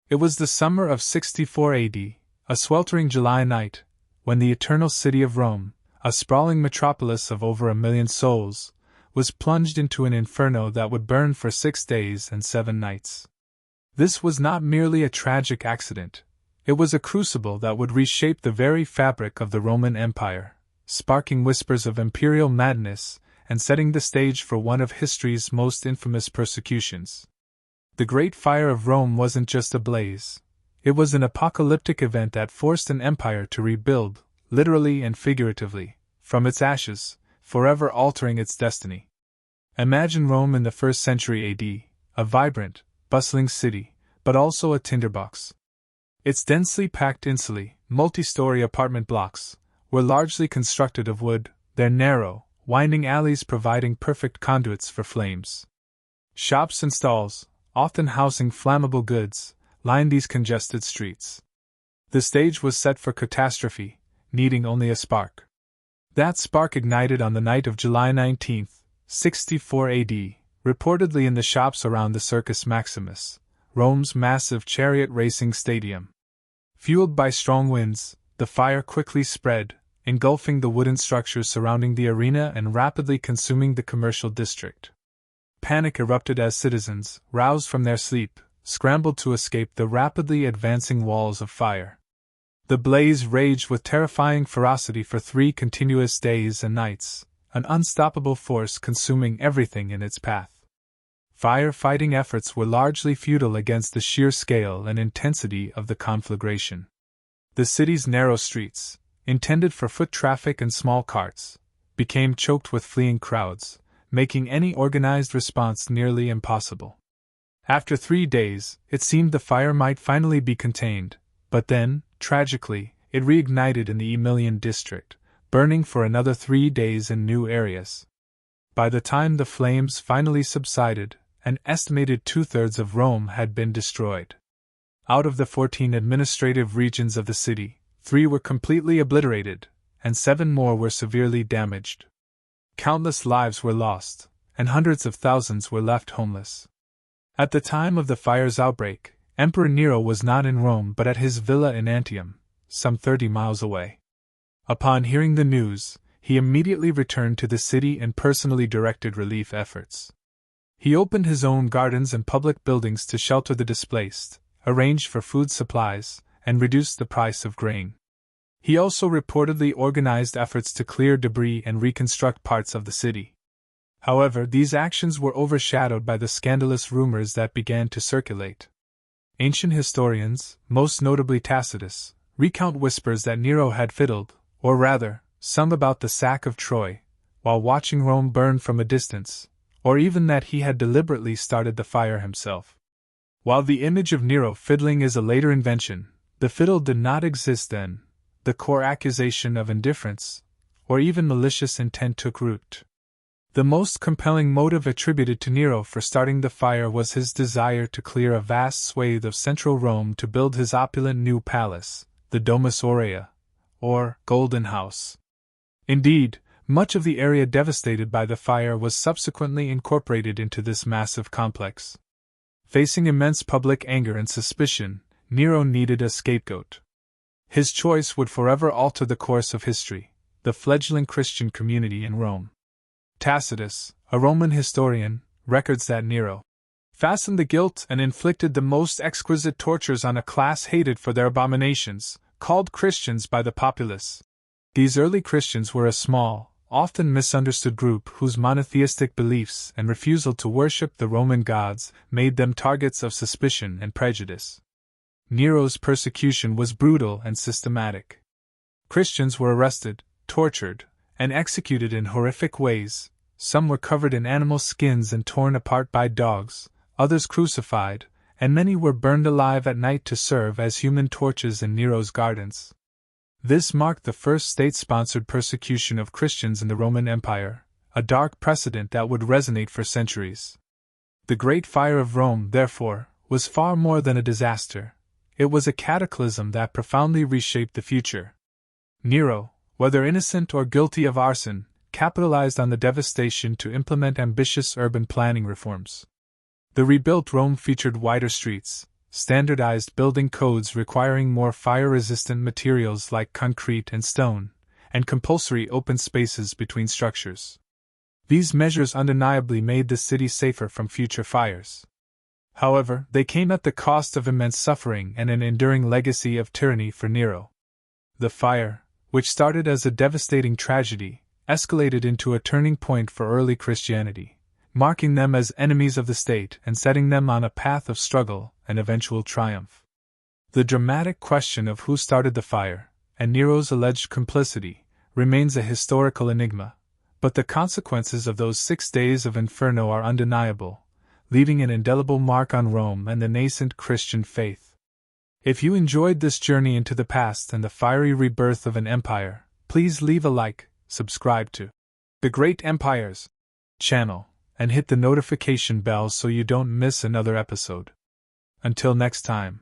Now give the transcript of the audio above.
It was the summer of 64 AD, a sweltering July night, when the eternal city of Rome, a sprawling metropolis of over 1,000,000 souls, was plunged into an inferno that would burn for 6 days and 7 nights. This was not merely a tragic accident, it was a crucible that would reshape the very fabric of the Roman Empire, sparking whispers of imperial madness and setting the stage for one of history's most infamous persecutions. The Great Fire of Rome wasn't just a blaze. It was an apocalyptic event that forced an empire to rebuild, literally and figuratively, from its ashes, forever altering its destiny. Imagine Rome in the 1st century AD, a vibrant, bustling city, but also a tinderbox. Its densely packed insulae, multi-story apartment blocks, were largely constructed of wood, their narrow, winding alleys providing perfect conduits for flames. Shops and stalls, often housing flammable goods, lined these congested streets. The stage was set for catastrophe, needing only a spark. That spark ignited on the night of July 19, 64 AD, reportedly in the shops around the Circus Maximus, Rome's massive chariot racing stadium. Fueled by strong winds, the fire quickly spread, engulfing the wooden structures surrounding the arena and rapidly consuming the commercial district. Panic erupted as citizens, roused from their sleep, scrambled to escape the rapidly advancing walls of fire. The blaze raged with terrifying ferocity for 3 continuous days and nights, an unstoppable force consuming everything in its path. Fire-fighting efforts were largely futile against the sheer scale and intensity of the conflagration. The city's narrow streets, intended for foot traffic and small carts, became choked with fleeing crowds, making any organized response nearly impossible. After 3 days, it seemed the fire might finally be contained, but then, tragically, it reignited in the Aemilian district, burning for another 3 days in new areas. By the time the flames finally subsided, an estimated 2/3 of Rome had been destroyed. Out of the 14 administrative regions of the city, 3 were completely obliterated, and 7 more were severely damaged. Countless lives were lost, and hundreds of thousands were left homeless. At the time of the fire's outbreak, Emperor Nero was not in Rome but at his villa in Antium, some 30 miles away. Upon hearing the news, he immediately returned to the city and personally directed relief efforts. He opened his own gardens and public buildings to shelter the displaced, arranged for food supplies, and reduced the price of grain. He also reportedly organized efforts to clear debris and reconstruct parts of the city. However, these actions were overshadowed by the scandalous rumors that began to circulate. Ancient historians, most notably Tacitus, recount whispers that Nero had fiddled, or rather, sung about the sack of Troy, while watching Rome burn from a distance, or even that he had deliberately started the fire himself. While the image of Nero fiddling is a later invention, the fiddle did not exist then. The core accusation of indifference, or even malicious intent took root. The most compelling motive attributed to Nero for starting the fire was his desire to clear a vast swathe of central Rome to build his opulent new palace, the Domus Aurea, or Golden House. Indeed, much of the area devastated by the fire was subsequently incorporated into this massive complex. Facing immense public anger and suspicion, Nero needed a scapegoat. His choice would forever alter the course of history, the fledgling Christian community in Rome. Tacitus, a Roman historian, records that Nero fastened the guilt and inflicted the most exquisite tortures on a class hated for their abominations, called Christians by the populace. These early Christians were a small, often misunderstood group whose monotheistic beliefs and refusal to worship the Roman gods made them targets of suspicion and prejudice. Nero's persecution was brutal and systematic. Christians were arrested, tortured, and executed in horrific ways. Some were covered in animal skins and torn apart by dogs, others crucified, and many were burned alive at night to serve as human torches in Nero's gardens. This marked the first state-sponsored persecution of Christians in the Roman Empire, a dark precedent that would resonate for centuries. The Great Fire of Rome, therefore, was far more than a disaster. It was a cataclysm that profoundly reshaped the future. Nero, whether innocent or guilty of arson, capitalized on the devastation to implement ambitious urban planning reforms. The rebuilt Rome featured wider streets, standardized building codes requiring more fire-resistant materials like concrete and stone, and compulsory open spaces between structures. These measures undeniably made the city safer from future fires. However, they came at the cost of immense suffering and an enduring legacy of tyranny for Nero. The fire, which started as a devastating tragedy, escalated into a turning point for early Christianity, marking them as enemies of the state and setting them on a path of struggle and eventual triumph. The dramatic question of who started the fire, and Nero's alleged complicity, remains a historical enigma, but the consequences of those 6 days of inferno are undeniable, leaving an indelible mark on Rome and the nascent Christian faith. If you enjoyed this journey into the past and the fiery rebirth of an empire, please leave a like, subscribe to The Great Empires channel, and hit the notification bell so you don't miss another episode. Until next time.